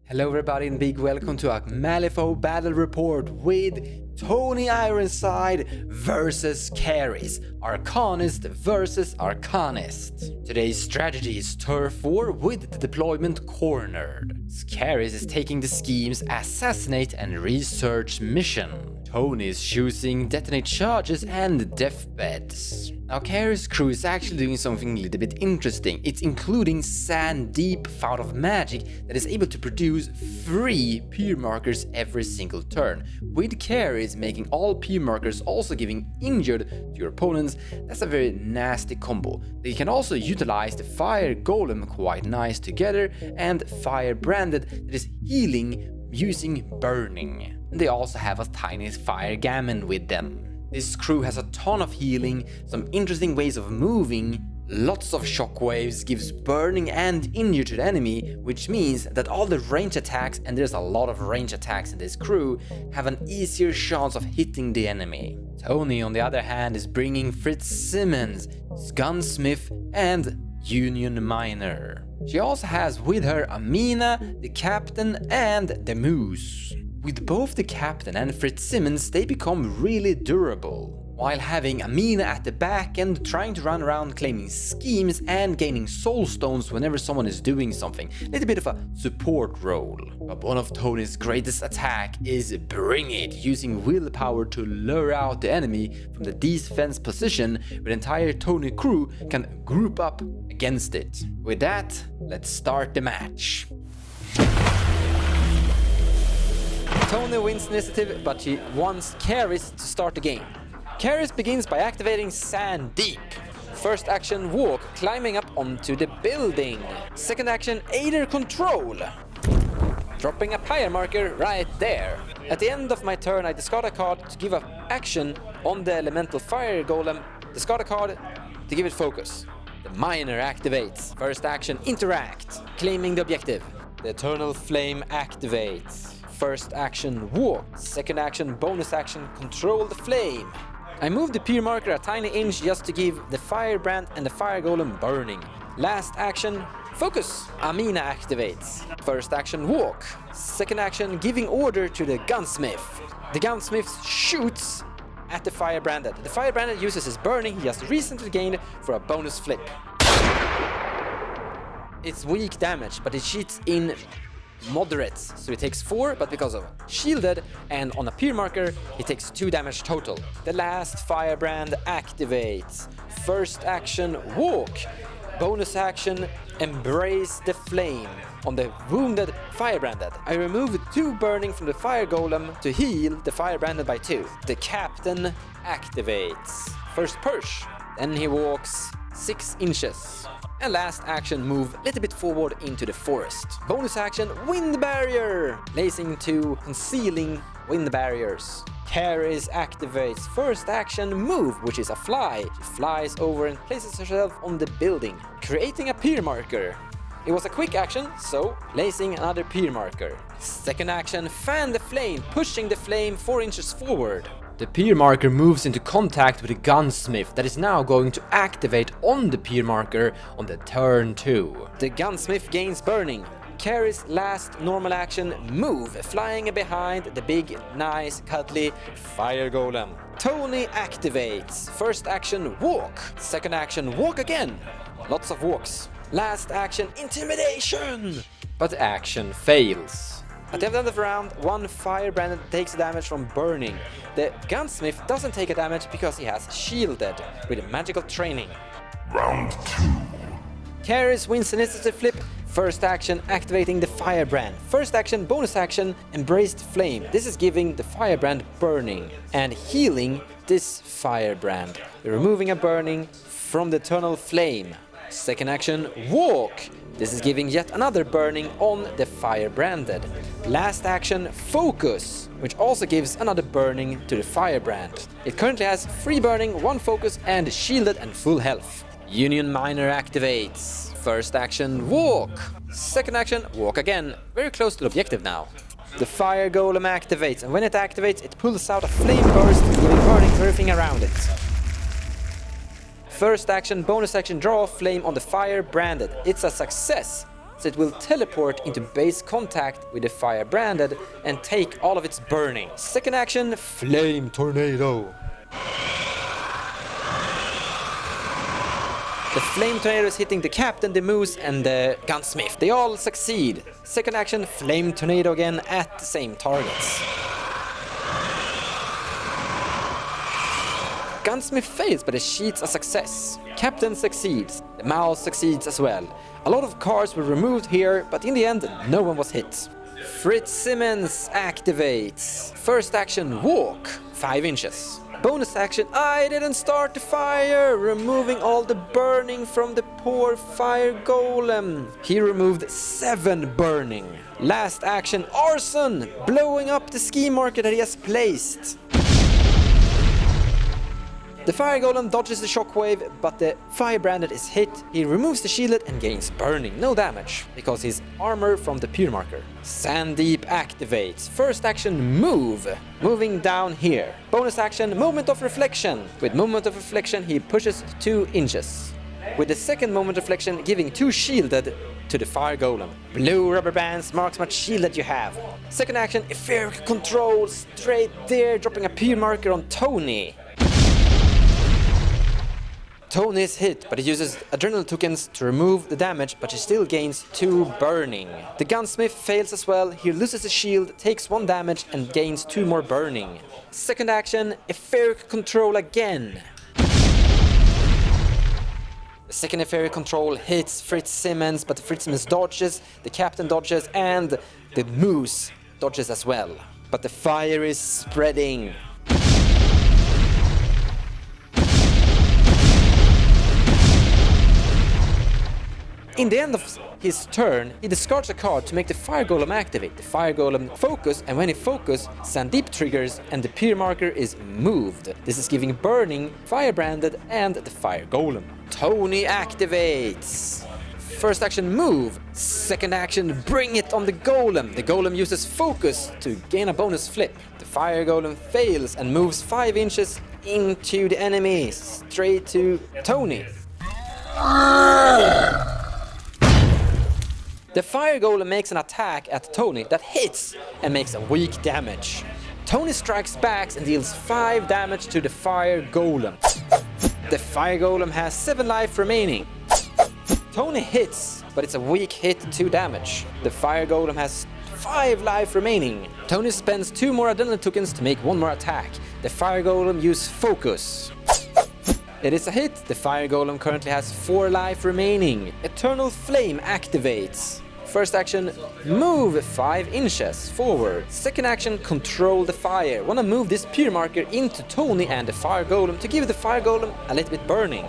Hello everybody and big welcome to a malifaux battle report with Toni Ironside versus kaeris, Arcanist versus Arcanist. Today's strategy is turf war with the deployment cornered. kaeris is taking the schemes assassinate and research mission. Toni is choosing detonate charges and deathbeds. Now kaeris' crew is actually doing something a little bit interesting. It's including sand deep fount of magic that is able to produce 3 peer markers every single turn. With kaeris making all peer markers also giving injured to your opponents, that's a very nasty combo. They can also utilize the fire golem quite nice together and fire branded that is healing using burning. And they also have a tiny fire gammon with them. This crew has a ton of healing, some interesting ways of moving, lots of shockwaves, gives burning and injury to the enemy, which means that all the range attacks, and there's a lot of range attacks in this crew, have an easier chance of hitting the enemy. Toni, on the other hand, is bringing Fitzsimmons, gunsmith and union miner. She also has with her Amina, the captain and the moose. With both the captain and Fitzsimmons, they become really durable, while having Amina at the back and trying to run around claiming schemes and gaining soul stones whenever someone is doing something. A little bit of a support role. But one of Toni's greatest attack is Bring It, using willpower to lure out the enemy from the defense position where the entire Toni crew can group up against it. With that, let's start the match. Toni wins initiative, but she wants kaeris to start the game. kaeris begins by activating Sand Deep. First action, walk, climbing up onto the building. Second action, aider control. Dropping a pyre marker right there. At the end of my turn, I discard a card to give an action on the elemental fire golem. Discard a card to give it focus. The miner activates. First action, interact, claiming the objective. The eternal flame activates. First action, walk. Second action, bonus action, control the flame. I move the peer marker a tiny inch just to give the firebrand and the fire golem burning. Last action, focus. Amina activates. First action, walk. Second action, giving order to the gunsmith. The gunsmith shoots at the firebranded. The firebranded uses his burning he just recently gained for a bonus flip. It's weak damage, but it cheats in moderates, so he takes 4, but because of shielded and on a peer marker, he takes 2 damage total. The last firebrand activates. First action, walk. Bonus action, embrace the flame. On the wounded firebranded, I remove 2 burning from the fire golem to heal the firebranded by 2. The captain activates. First push, then he walks 6 inches. And last action, move a little bit forward into the forest. Bonus action, wind barrier, lacing to concealing wind barriers. kaeris activates. First action, move, which is a fly. She flies over and places herself on the building, creating a peer marker. It was a quick action, so lacing another peer marker. Second action, fan the flame, pushing the flame 4 inches forward. The peer marker moves into contact with the gunsmith that is now going to activate on the peer marker on the turn 2. The gunsmith gains burning. kaeris' last normal action, move, flying behind the big, nice, cuddly fire golem. Toni activates. First action, walk. Second action, walk again. Lots of walks. Last action, intimidation. But action fails. At the end of the round, 1 firebranded takes damage from burning. The gunsmith doesn't take a damage because he has shielded with magical training. Round 2. kaeris wins initiative flip. First action, activating the firebrand. First action, bonus action, embraced flame. This is giving the firebrand burning and healing this firebrand. We're removing a burning from the eternal flame. Second action, walk. This is giving yet another burning on the firebranded. Last action, focus, which also gives another burning to the firebrand. It currently has 3 burning, 1 focus and shielded and full health. Union miner activates. First action, walk. Second action, walk again. Very close to the objective now. The fire golem activates, and when it activates, it pulls out a flame burst, giving burning to everything around it. First action, bonus action, draw a flame on the fire branded. It's a success. so it will teleport into base contact with the fire branded and take all of its burning. Second action, Flame Tornado. The flame tornado is hitting the captain, the moose and the gunsmith. They all succeed. Second action, flame tornado again at the same targets. Gunsmith fails, but it cheats a success. Captain succeeds. The mouse succeeds as well. A lot of cars were removed here, but in the end, no one was hit. Fitzsimmons activates. First action, walk, 5 inches. Bonus action, I didn't start the fire, removing all the burning from the poor fire golem. He removed 7 burning. Last action, arson, blowing up the ski marker that he has placed. The fire golem dodges the shockwave, but the fire branded is hit. He removes the shielded and gains burning, no damage, because he's armor from the pier marker. Sandeep activates. First action, move, moving down here. Bonus action, moment of reflection. With moment of reflection, he pushes 2 inches. With the second moment of reflection, giving 2 shielded to the fire golem. Blue rubber bands marks much shield that you have. Second action, etheric control, straight there, dropping a pier marker on Toni. Toni is hit, but he uses adrenaline tokens to remove the damage, but he still gains 2 burning. The gunsmith fails as well. He loses the shield, takes 1 damage and gains 2 more burning. Second action, etheric control again. The second etheric control hits Fitzsimmons, but Fitzsimmons dodges, the captain dodges, and the moose dodges as well. But the fire is spreading. In the end of his turn, he discards a card to make the fire golem activate. The fire golem focus, and when he focuses, Sandeep triggers and the pier marker is moved. This is giving burning, fire branded, and the fire golem. Toni activates. First action, move. Second action, bring it on the golem. The golem uses focus to gain a bonus flip. The fire golem fails and moves 5 inches into the enemy, straight to Toni. The fire golem makes an attack at Toni that hits and makes a weak damage. Toni strikes back and deals 5 damage to the fire golem. The fire golem has 7 life remaining. Toni hits, but it's a weak hit, 2 damage. The fire golem has 5 life remaining. Toni spends 2 more adrenaline tokens to make 1 more attack. The fire golem uses focus. It is a hit. The fire golem currently has 4 life remaining. Eternal flame activates. First action, move 5 inches forward. Second action, control the fire. Wanna move this pier marker into Toni and the fire golem to give the fire golem a little bit burning.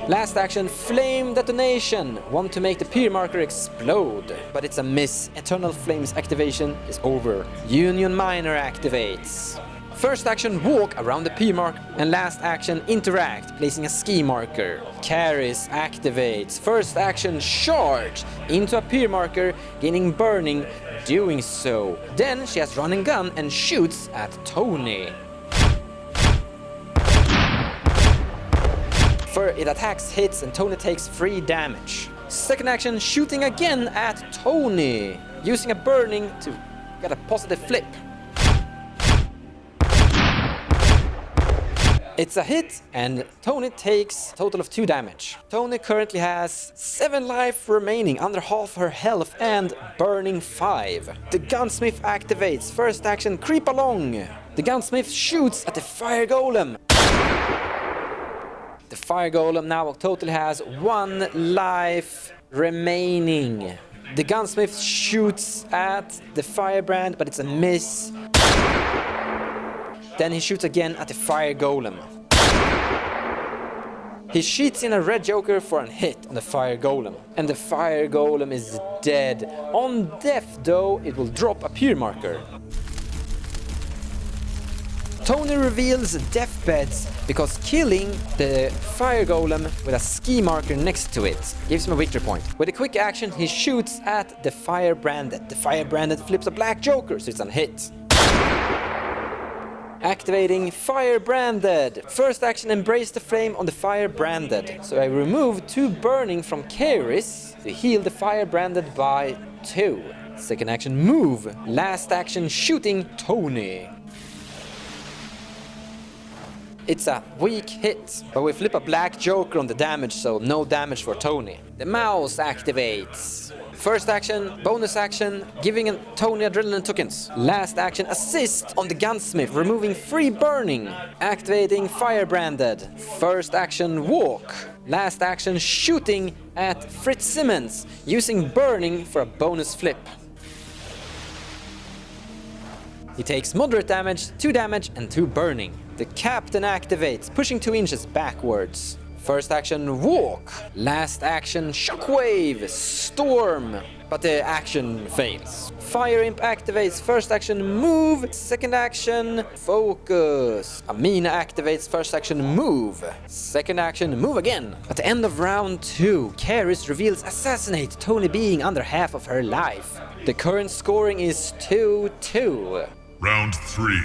Last action, flame detonation. Want to make the pier marker explode, but it's a miss. Eternal flames activation is over. Union miner activates. First action, walk around the pier marker, and last action, interact, placing a ski marker. Kaeris activates. First action, charge into a pier marker, gaining burning, doing so. Then she has running gun and shoots at Toni. It attacks, hits, and Toni takes 3 damage. Second action, shooting again at Toni, using a burning to get a positive flip. It's a hit, and Toni takes a total of 2 damage. Toni currently has 7 life remaining, under half her health, and burning 5. The gunsmith activates. First action, creep along. The gunsmith shoots at the fire golem. The fire golem now totally has 1 life remaining. The gunsmith shoots at the firebrand, but it's a miss. Then he shoots again at the fire golem. He shoots in a red joker for a hit on the fire golem. And the fire golem is dead. On death though, it will drop a pier marker. Toni reveals deathbeds because killing the fire golem with a ski marker next to it gives him a victory point. With a quick action, he shoots at the fire branded. The fire branded flips a black joker, so it's a hit. Activating Firebranded. First action, embrace the flame on the Firebranded. So I remove 2 burning from kaeris to heal the Firebranded by 2. Second action, move. Last action, shooting Toni. It's a weak hit, but we flip a black joker on the damage, so no damage for Toni. The mouse activates. First action, bonus action, giving Toni adrenaline tokens. Last action, assist on the gunsmith, removing 3 burning. Activating Firebranded. First action, walk. Last action, shooting at Fritz Simmons, using burning for a bonus flip. He takes moderate damage, 2 damage and 2 burning. The captain activates, pushing 2 inches backwards. First action, walk. Last action, shockwave, storm. But the action fails. Fire imp activates, first action, move. Second action, focus. Amina activates, first action, move. Second action, move again. At the end of round 2, kaeris reveals assassinate, Toni being under half of her life. The current scoring is 2-2. Round 3.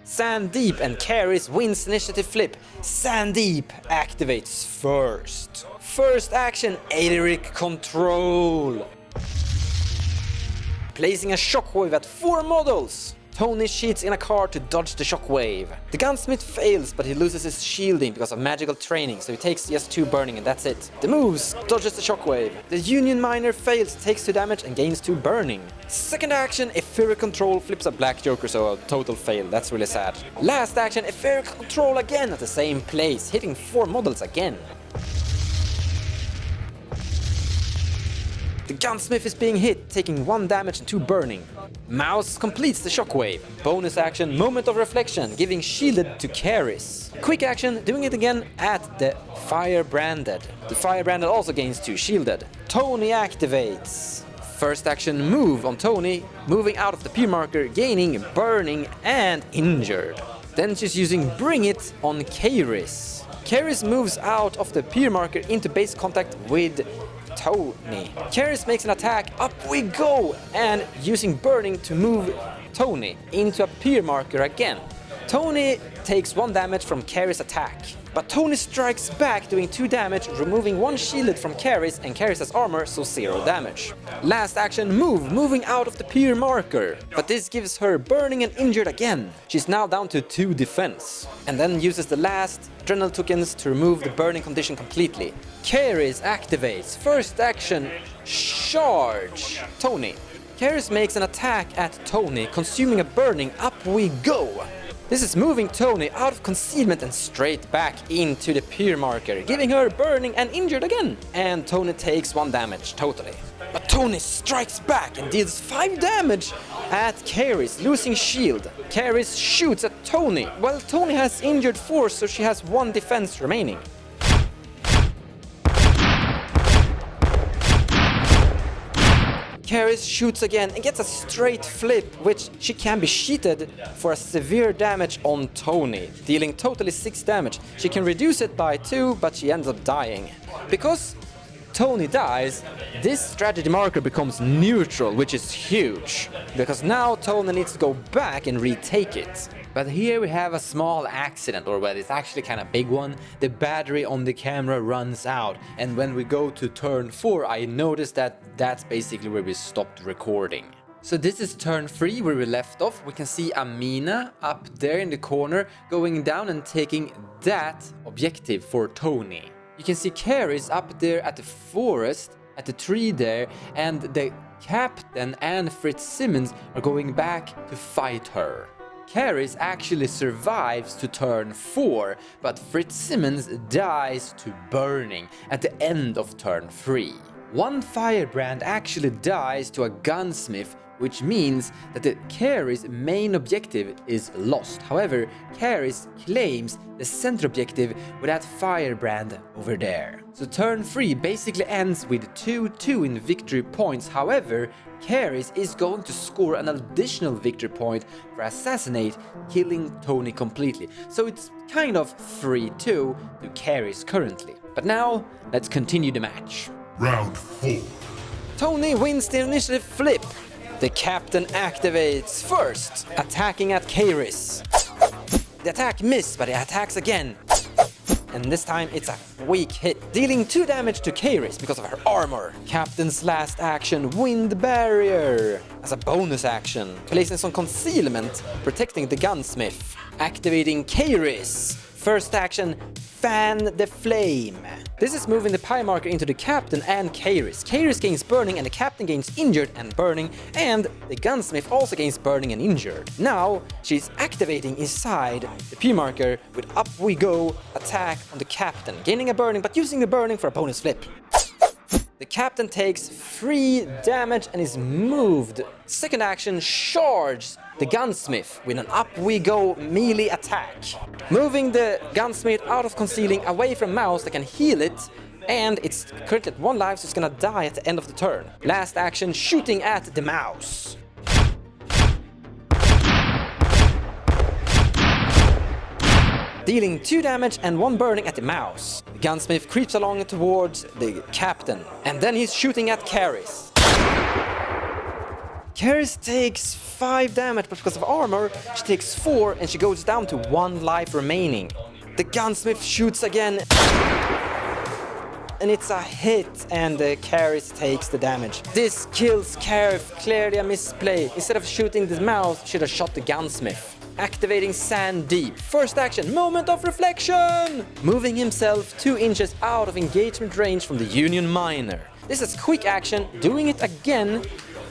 Sandeep and kaeris wins initiative flip. Sandeep activates first. First action, Aetheric control. Placing a shockwave at 4 models. Toni cheats in a car to dodge the shockwave. The gunsmith fails, but he loses his shielding because of magical training, so he takes just 2 burning and that's it. The moves, dodges the shockwave. The union miner fails, takes 2 damage and gains 2 burning. Second action, Etheric control flips a black joker, so a total fail. That's really sad. Last action, Etheric control again at the same place, hitting 4 models again. The gunsmith is being hit, taking 1 damage and 2 burning. Mouse completes the shockwave. Bonus action, moment of reflection, giving shielded to kaeris. Quick action, doing it again at the Firebranded. The Firebranded also gains 2 shielded. Toni activates. First action, move on Toni, moving out of the peer marker, gaining, burning and injured. Then she's using bring it on kaeris. Kaeris moves out of the peer marker into base contact with Toni. kaeris makes an attack, up we go, and using burning to move Toni into a peer marker again. Toni takes 1 damage from kaeris' attack, but Toni strikes back doing 2 damage, removing 1 shielded from kaeris and kaeris has armor, so 0 damage. Last action, move, moving out of the peer marker, but this gives her burning and injured again. She's now down to 2 defense, and then uses the last adrenaline tokens to remove the burning condition completely. kaeris activates, first action, charge Toni. kaeris makes an attack at Toni, consuming a burning, up we go. This is moving Toni out of concealment and straight back into the peer marker, giving her burning and injured again. And Toni takes 1 damage totally. But Toni strikes back and deals 5 damage at kaeris, losing shield. kaeris shoots at Toni. Well, Toni has injured 4, so she has 1 defense remaining. kaeris shoots again and gets a straight flip, which she can be cheated for a severe damage on Toni, dealing totally 6 damage. She can reduce it by 2, but she ends up dying. Because Toni dies, this strategy marker becomes neutral, which is huge, because now Toni needs to go back and retake it. But here we have a small accident, or well, it's actually kind of big one. The battery on the camera runs out, and when we go to turn 4, I noticed that that's basically where we stopped recording. So this is turn 3 where we left off. We can see Amina up there in the corner going down and taking that objective for Toni. You can see kaeris up there at the forest, at the tree there, and the captain and Fritz Simmons are going back to fight her. kaeris actually survives to turn 4, but Fritz Simmons dies to burning at the end of turn 3. One firebrand actually dies to a gunsmith, which means that the kaeris' main objective is lost. However, kaeris claims the center objective with that firebrand over there. So turn 3 basically ends with 2-2 in victory points. However, kaeris is going to score an additional victory point for assassinate, killing Toni completely. So it's kind of 3-2 to kaeris currently. But now, let's continue the match. Round 4. Toni wins the initiative flip. The captain activates first, attacking at kaeris. The attack missed, but it attacks again. And this time it's a weak hit, dealing 2 damage to kaeris because of her armor. Captain's last action, Wind Barrier, as a bonus action, placing some concealment, protecting the gunsmith. Activating kaeris. First action, Fan the Flame. This is moving the pie marker into the captain and kaeris. Kaeris gains burning and the captain gains injured and burning, and the gunsmith also gains burning and injured. Now she's activating inside the pie marker with Up We Go attack on the captain, gaining a burning but using the burning for a bonus flip. The captain takes 3 damage and is moved. Second action, charge the gunsmith with an Up We Go melee attack, moving the gunsmith out of concealing away from mouse that can heal it, and it's currently at 1 life, so it's gonna die at the end of the turn. Last action, shooting at the mouse. Dealing 2 damage and 1 burning at the mouse. The gunsmith creeps along towards the captain, and then he's shooting at kaeris. Kaeris takes 5 damage, but because of armor, she takes 4 and she goes down to 1 life remaining. The gunsmith shoots again, and it's a hit, and kaeris takes the damage. This kills kaeris, clearly a misplay. Instead of shooting the mouse, should have shot the gunsmith. Activating Sand Deep. First action, Moment of Reflection! Moving himself 2 inches out of engagement range from the Union Miner. This is quick action, doing it again.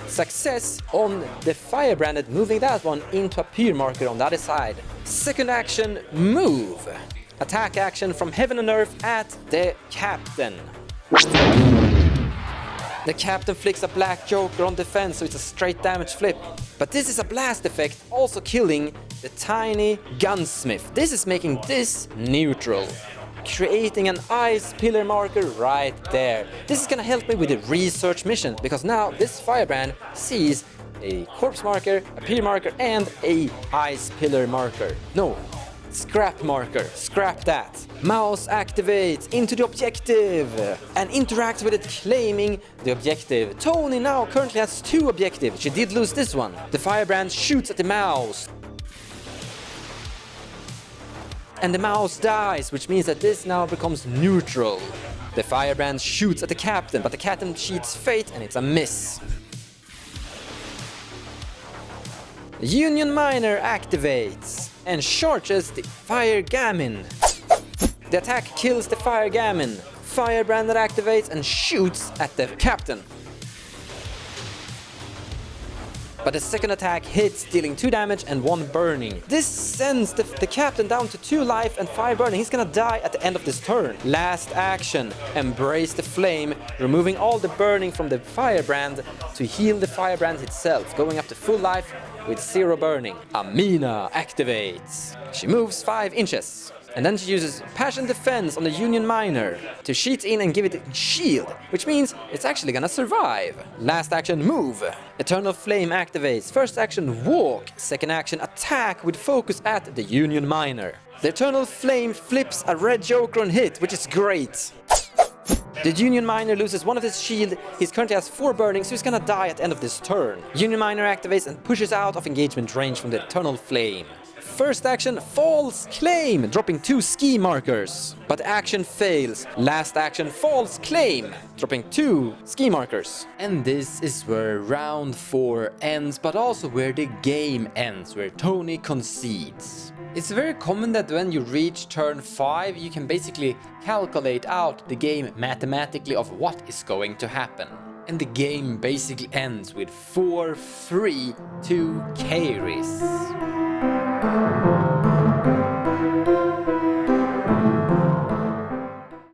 Success on the Firebranded, moving that one into a peer marker on the other side. Second action, Move. Attack action from Heaven and Earth at the captain. The captain flicks a black joker on defense, so it's a straight damage flip. But this is a blast effect, also killing the tiny gunsmith. This is making this neutral, creating an ice pillar marker right there. This is gonna help me with the research mission, because now this firebrand sees a corpse marker, a pillar marker, and a ice pillar marker. No, scrap marker, scrap that. Mouse activates into the objective and interacts with it, claiming the objective. Toni now currently has 2 objectives. She did lose this one. The firebrand shoots at the mouse, and the mouse dies, which means that this now becomes neutral. The firebrand shoots at the captain, but the captain cheats fate and it's a miss. The Union Miner activates and charges the Fire Gamin. The attack kills the Fire Gamin. Firebrand activates and shoots at the captain. But the second attack hits, dealing 2 damage and 1 burning. This sends the captain down to 2 life and 5 burning. He's gonna die at the end of this turn. Last action, Embrace the Flame, removing all the burning from the Firebrand to heal the Firebrand itself, going up to full life with 0 burning. Amina activates. She moves 5 inches. And then she uses Passion Defense on the Union Miner to sheet in and give it a shield, which means it's actually gonna survive. Last action, Move. Eternal Flame activates. First action, Walk. Second action, Attack with focus at the Union Miner. The Eternal Flame flips a red joker on hit, which is great. The Union Miner loses 1 of his shield. He currently has 4 burning, so he's gonna die at the end of this turn. Union Miner activates and pushes out of engagement range from the Eternal Flame. First action, False Claim, dropping 2 ski markers. But action fails. Last action, False Claim, dropping 2 ski markers. And this is where round 4 ends, but also where the game ends, where Toni concedes. It's very common that when you reach turn 5, you can basically calculate out the game mathematically of what is going to happen. And the game basically ends with 4-3 to kaeris.